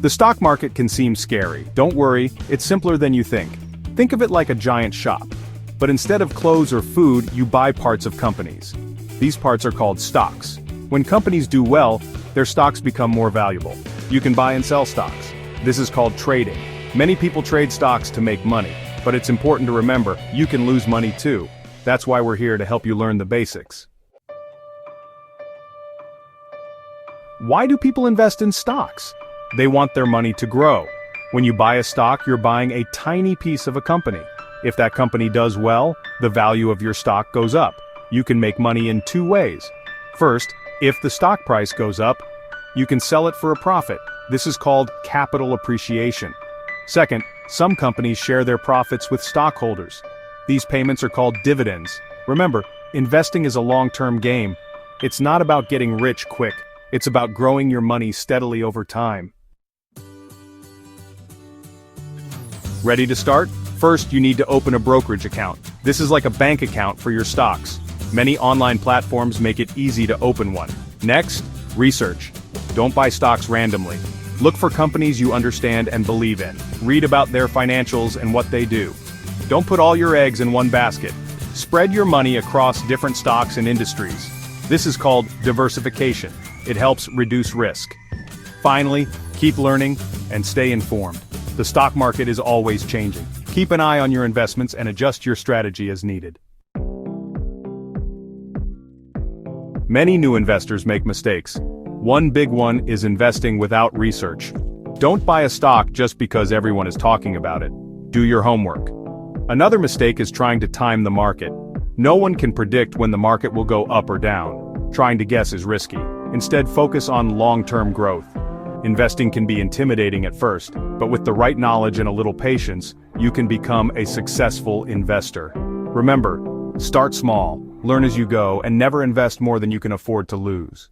The stock market can seem scary. Don't worry, it's simpler than you think. Think of it like a giant shop. But instead of clothes or food, you buy parts of companies. These parts are called stocks. When companies do well, their stocks become more valuable. You can buy and sell stocks. This is called trading. Many people trade stocks to make money, but it's important to remember, you can lose money too. That's why we're here to help you learn the basics. Why do people invest in stocks? They want their money to grow. When you buy a stock, you're buying a tiny piece of a company. If that company does well, the value of your stock goes up. You can make money in two ways. First, if the stock price goes up, you can sell it for a profit. This is called capital appreciation. Second, some companies share their profits with stockholders. These payments are called dividends. Remember, investing is a long-term game. It's not about getting rich quick. It's about growing your money steadily over time. Ready to start? First, you need to open a brokerage account. This is like a bank account for your stocks. Many online platforms make it easy to open one. Next, research. Don't buy stocks randomly. Look for companies you understand and believe in. Read about their financials and what they do. Don't put all your eggs in one basket. Spread your money across different stocks and industries. This is called diversification. It helps reduce risk. Finally, keep learning and stay informed. The stock market is always changing. Keep an eye on your investments and adjust your strategy as needed. Many new investors make mistakes. One big one is investing without research. Don't buy a stock just because everyone is talking about it. Do your homework. Another mistake is trying to time the market. No one can predict when the market will go up or down. Trying to guess is risky. Instead, focus on long-term growth. Investing can be intimidating at first, but with the right knowledge and a little patience, you can become a successful investor. Remember, start small, learn as you go, and never invest more than you can afford to lose.